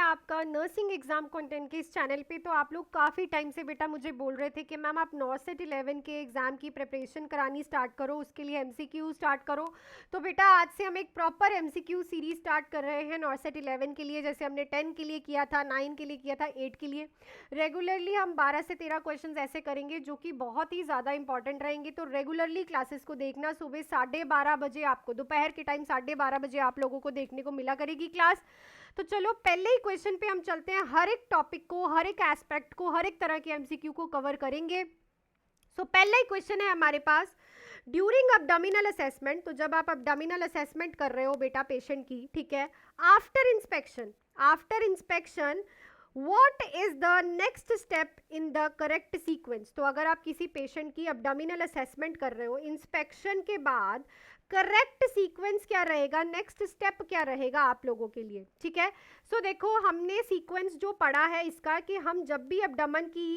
आपका nursing exam content के इस चैनल पे। तो आप लोग काफ़ी टाइम से बेटा मुझे बोल रहे थे कि मैम आप 9 से 11 के एग्ज़ाम की प्रिपरेशन करानी स्टार्ट करो, उसके लिए एमसीक्यू स्टार्ट करो। तो बेटा आज से हम एक प्रॉपर एमसीक्यू सीरीज स्टार्ट कर रहे हैं 9 से 11 के लिए, जैसे हमने 10 के लिए किया था, 9 के लिए किया था, 8 के लिए। रेगुलरली हम 12 से 13 क्वेश्चन ऐसे करेंगे जो कि बहुत ही ज़्यादा इंपॉर्टेंट रहेंगे। तो रेगुलरली क्लासेस को देखना, सुबह 12:30 बजे आपको, दोपहर के टाइम 12:30 बजे आप लोगों को देखने को मिला करेगी क्लास। तो चलो पहले ही क्वेश्चन पे हम चलते हैं। हर एक टॉपिक को, हर एक एस्पेक्ट को, हर एक तरह के एमसीक्यू को कवर करेंगे। सो पहला ही क्वेश्चन है हमारे पास, ड्यूरिंग अब्डोमिनल असेसमेंट। तो जब आप अब्डोमिनल असेसमेंट कर रहे हो बेटा पेशेंट की, ठीक है, after inspection what is the next step in the correct sequence. तो अगर आप किसी पेशेंट की अब्डोमिनल असेसमेंट कर रहे हो, इंस्पेक्शन के बाद करेक्ट सीक्वेंस क्या रहेगा, नेक्स्ट स्टेप क्या रहेगा आप लोगों के लिए, ठीक है। सो देखो हमने सीक्वेंस जो पढ़ा है इसका, कि हम जब भी अब्डोमेन की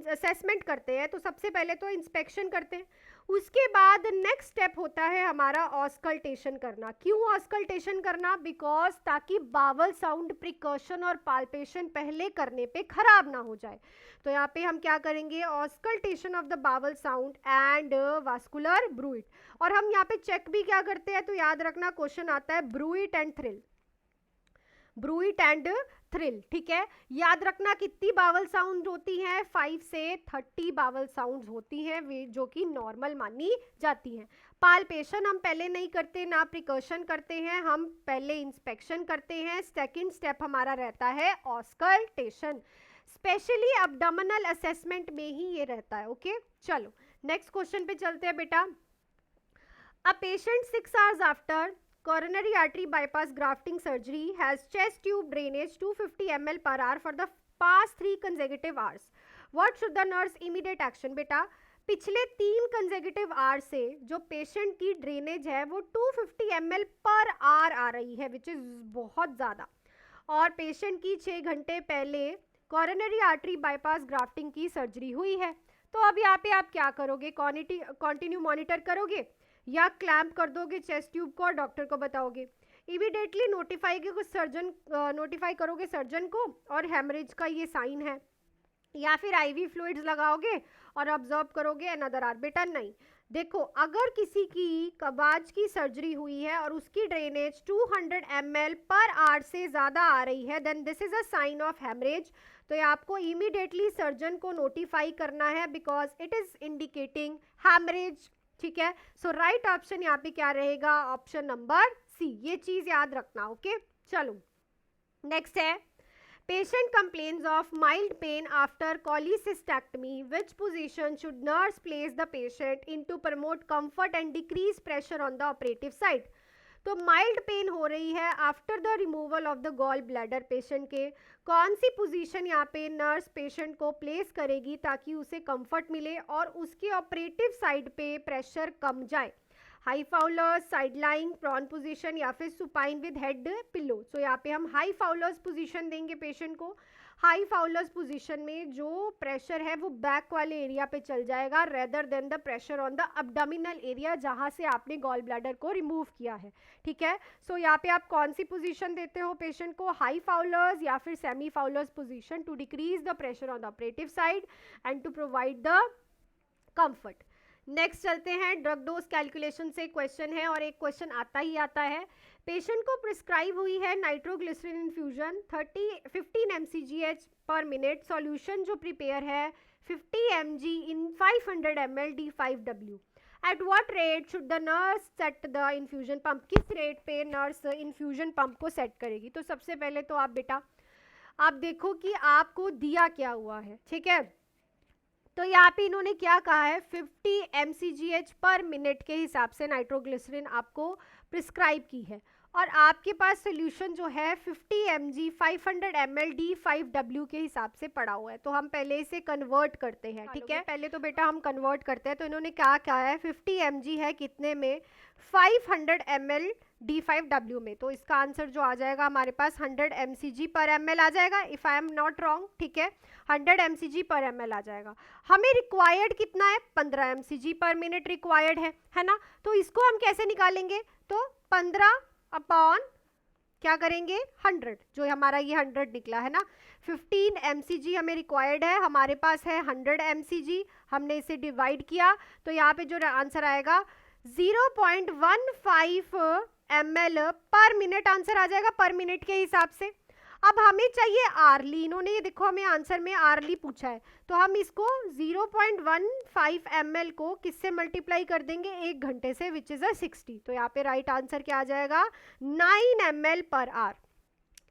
असेसमेंट करते हैं तो सबसे पहले तो इंस्पेक्शन करते हैं, उसके बाद नेक्स्ट स्टेप होता है हमारा ऑस्कल्टेशन करना। क्यों ऑस्कल्टेशन करना? बिकॉज ताकि बावल साउंड प्रिकॉशन और पाल्पेशन पहले करने पे खराब ना हो जाए। तो यहाँ पे हम क्या करेंगे, auscultation of the bowel sound and vascular bruit. और हम यहाँ पे चेक भी क्या करते हैं, तो याद रखना क्वेश्चन आता है ब्रूइट एंड थ्रिल, ब्रूइट एंड थ्रिल, ठीक है। याद रखना कितनी बावल साउंड होती हैं, 5 से 30 बावल साउंड्स होती हैं वे, जो कि नॉर्मल मानी जाती हैं। पाल्पेशन हम पहले नहीं करते, ना प्रिकॉशन करते हैं, हम पहले इंस्पेक्शन करते हैं। सेकंड स्टेप हमारा रहता है ऑस्कल्टेशन, स्पेशली अब्डोमिनल असेसमेंट में ही ये रहता है। ओके चलो नेक्स्ट क्वेश्चन पे चलते हैं बेटा। A patient 6 hours after coronary artery bypass grafting surgery has chest tube drainage 250 ml per hour for the past 3 consecutive hours. What should the nurse immediate action? बेटा पिछले 3 कंसेक्यूटिव आवर से जो patient की drainage है वो 250 ml per our आ रही है, which is बहुत ज़्यादा, और पेशेंट की 6 घंटे पहले कॉरोनरी आर्टरी बाईपास ग्राफ्टिंग की सर्जरी हुई है। तो अब यहाँ पे आप क्या करोगे, कॉन्टिन्यू मॉनिटर करोगे या क्लैम्प कर दोगे चेस्ट ट्यूब को और डॉक्टर को बताओगे? इमीडिएटली नोटिफाई करोगे सर्जन को, और हेमरेज का ये साइन है, या फिर आईवी फ्लूइड्स लगाओगे और ऑब्जर्व करोगे अनदर आवर? बेटा नहीं, देखो अगर किसी की कबाज की सर्जरी हुई है और उसकी ड्रेनेज 200 ml पर आवर से ज़्यादा आ रही है, then this is a sign of haemorrhage. तो ये आपको इमीडिएटली सर्जन को नोटिफाई करना है, because it is indicating haemorrhage, ठीक है। सो राइट ऑप्शन यहाँ पे क्या रहेगा, ऑप्शन नंबर सी, ये चीज याद रखना। ओके चलो नेक्स्ट है, patient complains of mild pain after cholecystectomy, which position should nurse place the patient in to promote comfort and decrease pressure on the operative side? तो माइल्ड पेन हो रही है after the removal of the gall bladder patient के, कौन सी position यहाँ पे nurse patient को place करेगी ताकि उसे कंफर्ट मिले और उसके ऑपरेटिव साइड पे प्रेशर कम जाए? High Fowler's, side lying, prone position, या फिर supine with head pillow. So यहाँ पे हम हाई फाउलर्स पोजीशन देंगे पेशेंट को। हाई फाउलर्स पोजीशन में जो प्रेशर है वो बैक वाले एरिया पे चल जाएगा, rather than the pressure on the abdominal area जहाँ से आपने गॉल ब्लैडर को रिमूव किया है, ठीक है। सो यहाँ पे आप कौन सी पोजीशन देते हो पेशेंट को, हाई फाउलर्स या फिर semi Fowler's position, to decrease the pressure on the operative side and to provide the comfort. Next चलते हैं, ड्रग डोज कैलकुलेशन से क्वेश्चन है, और एक क्वेश्चन आता ही आता है। पेशेंट को प्रिस्क्राइब हुई है nitroglycerin infusion 15 mcgh per minute, solution जो प्रिपेयर है 50 mg in 500 ml D5W। At what rate should the nurse set the infusion pump? किस रेट पे नर्स इन्फ्यूजन पंप को सेट करेगी? तो सबसे पहले तो आप बेटा आप देखो कि आपको दिया क्या हुआ है, ठीक है। तो यहाँ पे इन्होंने क्या कहा है, 50 mcgh पर मिनट के हिसाब से नाइट्रोग्लिसरीन आपको प्रिस्क्राइब की है, और आपके पास सोल्यूशन जो है 50 mg 500 ml D5W के हिसाब से पड़ा हुआ है। तो हम पहले इसे कन्वर्ट करते हैं, ठीक है। पहले तो बेटा हम कन्वर्ट करते हैं। तो इन्होंने क्या कहा है, 50 mg है कितने में, 500 ml D5W में। तो इसका आंसर जो आ जाएगा हमारे पास 100 mcg पर ml आ जाएगा, if I am not wrong, ठीक है। 100 mcg पर ml आ जाएगा। हमें रिक्वायर्ड कितना है, 15 mcg पर मिनट रिक्वायर्ड है ना। तो इसको हम कैसे निकालेंगे, तो 15 अपॉन क्या करेंगे 100, जो हमारा ये 100 निकला है ना, 15 mcg हमें रिक्वायर्ड है, हमारे पास है 100 mcg, हमने इसे डिवाइड किया तो यहाँ पे जो आंसर आएगा 0.15 ml पर मिनट आंसर आ जाएगा, पर मिनट के हिसाब से। अब हमें चाहिए आरली, इन्होंने ये देखो हमें आंसर में आरली पूछा है, तो हम इसको 0.15 ml को किससे मल्टीप्लाई कर देंगे 1 घंटे से, विच इज 60। तो यहाँ पे राइट आंसर क्या आ जाएगा 9 ml पर आवर।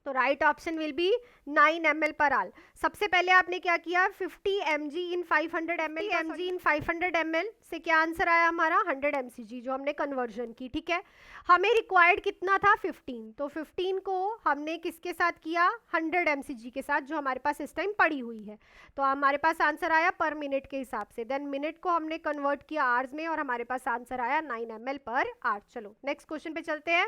तो right option will be 9 ml per hour. सबसे पहले आपने क्या किया 50 mg in 500 ml, mg in 500 ml से क्या आंसर आया हमारा 100 mcg, जो हमने कन्वर्जन की, ठीक है। हमें रिक्वायर्ड कितना था 15, तो 15 को हमने किसके साथ किया 100 mcg के साथ, जो हमारे पास इस टाइम पड़ी हुई है, तो हमारे पास आंसर आया पर मिनट के हिसाब से। देन मिनट को हमने कन्वर्ट किया आवर्स में और हमारे पास आंसर आया 9 ml पर आवर। चलो नेक्स्ट क्वेश्चन पे चलते हैं।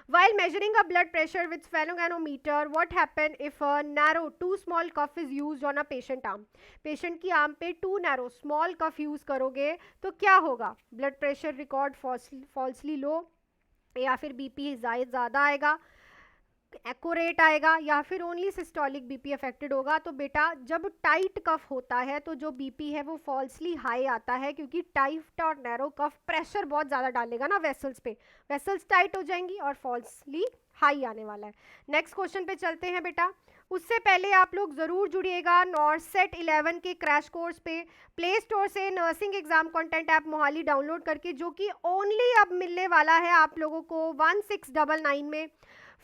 While measuring a blood pressure with sphygmomanometer, what happen if a narrow too small cuff is used on a patient arm? Patient की आर्म पे too narrow small cuff use करोगे तो क्या होगा, blood pressure record falsely low, या फिर BP ज़्यादा आएगा, एक्यूरेट आएगा, या फिर ओनली सिस्टोलिक बीपी अफेक्टेड होगा। तो बेटा जब टाइट कफ होता है तो जो बीपी है वो फॉल्सली हाई आता है, क्योंकि टाइट और नैरो कफ प्रेशर बहुत ज़्यादा डालेगा ना वेसल्स पे, वेसल्स टाइट हो जाएंगी और फॉल्सली हाई आने वाला है। नेक्स्ट क्वेश्चन पे चलते हैं बेटा। उससे पहले आप लोग ज़रूर जुड़िएगा नॉर्सेट 11 के क्रैश कोर्स पे, प्ले स्टोर से nursing exam content app Mohali download करके, जो कि ओनली अब मिलने वाला है आप लोगों को 1699 में।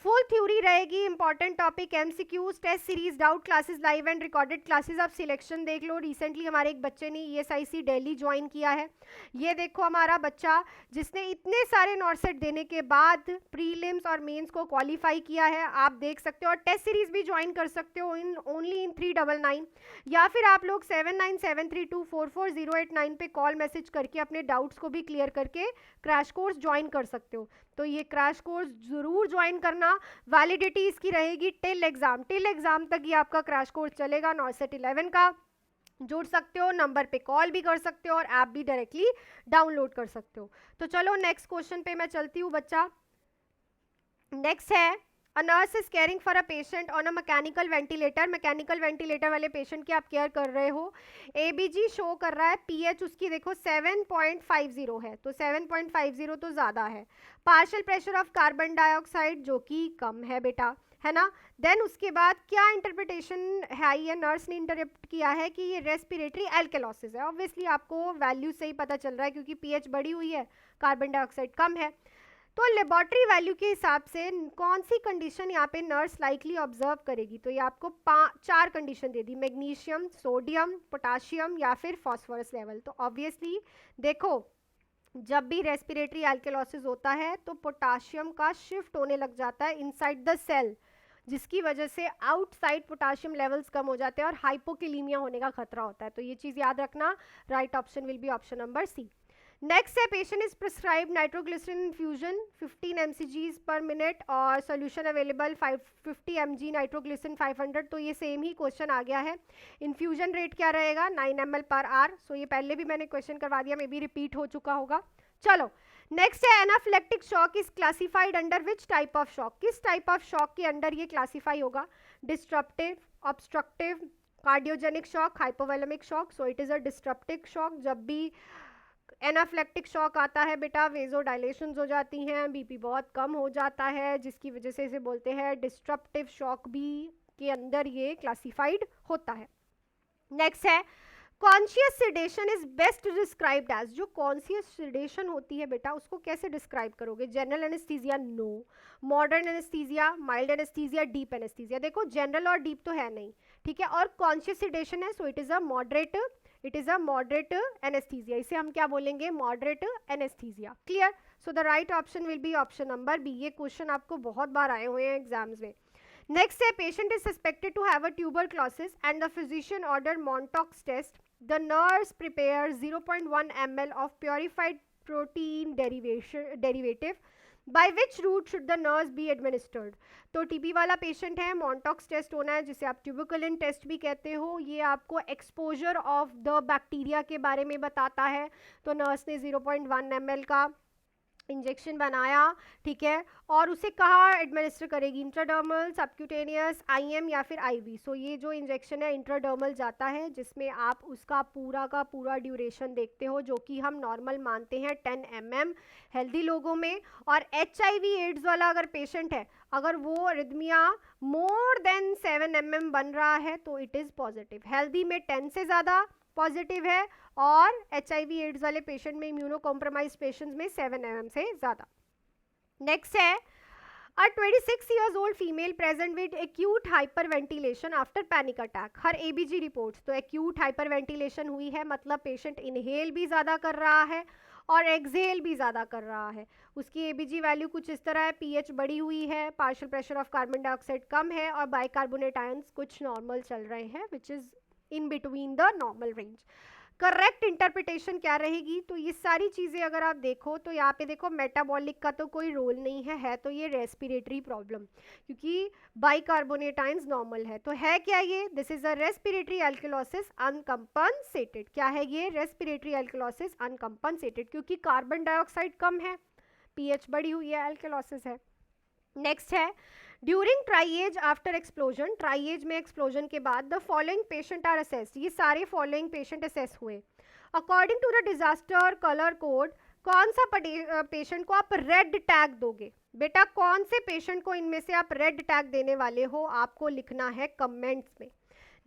फुल थ्योरी रहेगी, important topic, MCQs, test series, doubt classes, live and recorded classes. आप सिलेक्शन देख लो, रिसेंटली हमारे एक बच्चे ने ESIC दिल्ली ज्वाइन किया है। ये देखो हमारा बच्चा जिसने इतने सारे नॉर्सेट देने के बाद प्रीलिम्स और मेंस को क्वालिफाई किया है, आप देख सकते हो। और टेस्ट सीरीज भी ज्वाइन कर सकते हो इन ओनली इन 399, या फिर आप लोग 7973244089 पे कॉल मैसेज करके अपने डाउट्स को भी क्लियर करके क्रैश कोर्स ज्वाइन कर सकते हो। तो ये क्रैश कोर्स जरूर ज्वाइन करना, वैलिडिटी इसकी रहेगी टिल एग्जाम तक ये आपका क्रैश कोर्स चलेगा नॉर्सेट 11 का। जुड़ सकते हो, नंबर पे कॉल भी कर सकते हो और ऐप भी डायरेक्टली डाउनलोड कर सकते हो। तो चलो नेक्स्ट क्वेश्चन पे मैं चलती हूँ बच्चा। नेक्स्ट है, a nurse is caring for a patient on a mechanical ventilator. Mechanical ventilator वाले पेशेंट की आप केयर कर रहे हो। ABG शो कर रहा है, पीएच उसकी देखो 7.50 है, तो 7.50 तो ज़्यादा है। Partial pressure of carbon dioxide जो कि कम है बेटा, है ना। देन उसके बाद क्या इंटरप्रिटेशन है, ये नर्स ने इंटरप्ट किया है कि ये रेस्पिरेटरी एल्केलोसिस है। ऑब्वियसली आपको वैल्यू से ही पता चल रहा है, क्योंकि पीएच बढ़ी हुई है, कार्बन डाइऑक्साइड कम है। तो लेबोरेटरी वैल्यू के हिसाब से कौन सी कंडीशन यहाँ पे नर्स लाइकली ऑब्जर्व करेगी, तो ये आपको 4 कंडीशन दे दी, मैग्नीशियम, सोडियम, पोटाशियम या फिर फॉस्फोरस लेवल। तो ऑब्वियसली देखो जब भी रेस्पिरेटरी एल्केलोसिस होता है तो पोटाशियम का शिफ्ट होने लग जाता है इनसाइड द सेल, जिसकी वजह से आउटसाइड पोटाशियम लेवल्स कम हो जाते हैं और हाइपोकेलीमिया होने का खतरा होता है। तो ये चीज़ याद रखना, right option will be option number C. Next है, patient is prescribe nitroglycerin infusion 15 mcg per minute और सोल्यूशन अवेलेबल 50 mg नाइट्रोग्लिसरीन 500। तो ये सेम ही क्वेश्चन आ गया है। इन्फ्यूजन रेट क्या रहेगा 9 ml पर आवर। सो ये पहले भी मैंने क्वेश्चन करवा दिया, मे बी रिपीट हो चुका होगा। चलो नेक्स्ट है, anaphylactic shock is classified under which type of shock. किस टाइप ऑफ शॉक के अंडर ये क्लासीफाई होगा, distributive, obstructive, cardiogenic shock, hypovolaemic shock. So it is a distributive shock. जब भी एनाफ्लेक्टिक शॉक आता है बेटा, वेजोडाइलेशंस हो जाती हैं, बीपी बहुत कम हो जाता है, जिसकी वजह से इसे बोलते हैं डिस्ट्रप्टिव शॉक भी के अंदर ये क्लासिफाइड होता है। नेक्स्ट है, conscious sedation is best described as. जो कॉन्शियस सिडेशन होती है बेटा उसको कैसे डिस्क्राइब करोगे, general anaesthesia, no, modern anaesthesia, mild anaesthesia, deep anaesthesia. देखो जनरल और डीप तो है नहीं, ठीक है, और कॉन्शियस सिडेशन है, so it is a moderate, it is a moderate anaesthesia. इसे हम क्या बोलेंगे, moderate anaesthesia. Clear. So the right option will be option number B. ये क्वेश्चन आपको बहुत बार आए हुए हैं एग्जाम्स में। नेक्स्ट है, patient is suspected to have a tuberculosis and the physician order Mantoux test. The nurse prepare 0.1 ml of purified protein derivative. By which route should the nurse be administered. तो TB वाला patient है, Mantoux test होना है, जिसे आप tuberculin test भी कहते हो। ये आपको एक्सपोजर ऑफ द बैक्टीरिया के बारे में बताता है। तो नर्स ने 0.1 ml का इंजेक्शन बनाया, ठीक है, और उसे कहाँ एडमिनिस्टर करेगी, इंट्राडर्मल, सबक्यूटेनियस, आईएम या फिर आईवी। सो ये जो इंजेक्शन है इंट्राडर्मल जाता है, जिसमें आप उसका पूरा का पूरा ड्यूरेशन देखते हो, जो कि हम नॉर्मल मानते हैं 10 mm हेल्दी लोगों में। और HIV एड्स वाला अगर पेशेंट है, अगर वो रिदमिया मोर देन 7 mm बन रहा है तो इट इज़ पॉजिटिव। हेल्दी में 10 से ज़्यादा पॉजिटिव है, और HIV एड्स वाले पेशेंट में, इम्यूनो कॉम्प्रोमाइज पेशेंट्स में 7 mm से ज़्यादा। नेक्स्ट है, A 26 years old female present with acute hyperventilation after panic attack. Her ABG reports तो acute hyperventilation हुई है, मतलब पेशेंट इनहेल भी ज़्यादा कर रहा है और एक्सहेल भी ज़्यादा कर रहा है। उसकी ABG वैल्यू कुछ इस तरह है, pH बढ़ी हुई है, partial pressure of carbon dioxide कम है, और बाइकार्बोनेट आयंस कुछ नॉर्मल चल रहे हैं, which is in between the normal range. Correct interpretation क्या रहेगी, तो ये सारी चीज़ें अगर आप देखो तो यहाँ पे देखो मेटाबॉलिक का तो कोई रोल नहीं है तो ये रेस्पिरेटरी प्रॉब्लम, क्योंकि बाइकार्बोनेट आयंस नॉर्मल है। तो है क्या ये, this is a respiratory alkalosis uncompensated. क्या है ये, रेस्पिरेटरी एल्कलॉसिस अनकंपनसेटेड, क्योंकि कार्बन डाइऑक्साइड कम है, पीएच बढ़ी हुई है, एल्कलॉसिस है। नेक्स्ट है, during triage after explosion, triage में एक्सप्लोजन के बाद the following patient are assessed, ये सारे फॉलोइंग पेशेंट असेस हुए। According to the disaster colour code, कौन सा पेशेंट को आप रेड टैग दोगे? बेटा कौन से पेशेंट को इनमें से आप रेड टैग देने वाले हो, आपको लिखना है कमेंट्स में।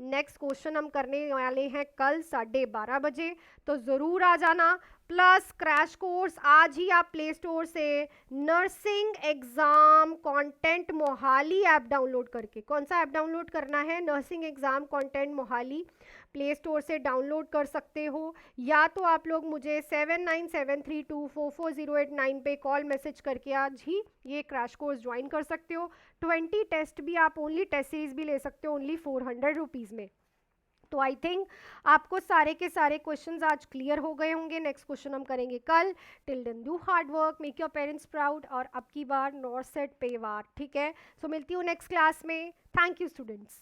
नेक्स्ट क्वेश्चन हम करने वाले हैं कल 12:30 बजे, तो ज़रूर आ जाना। प्लस क्रैश कोर्स आज ही आप प्ले स्टोर से nursing exam content Mohali app download करके, कौन सा ऐप डाउनलोड करना है, nursing exam content Mohali, play store से डाउनलोड कर सकते हो, या तो आप लोग मुझे 7973244089 पे कॉल मैसेज करके आज ही ये क्रैश कोर्स ज्वाइन कर सकते हो। 20 टेस्ट भी आप ओनली टेस्ट सीरीज भी ले सकते हो ओनली 400 रुपीज़ में। तो आई थिंक आपको सारे के सारे क्वेश्चंस आज क्लियर हो गए होंगे। नेक्स्ट क्वेश्चन हम करेंगे कल। Till then do hard work, make your parents proud, और अब की बार नॉर्थ सेट पे वार, ठीक है। सो मिलती हूँ नेक्स्ट क्लास में। Thank you students.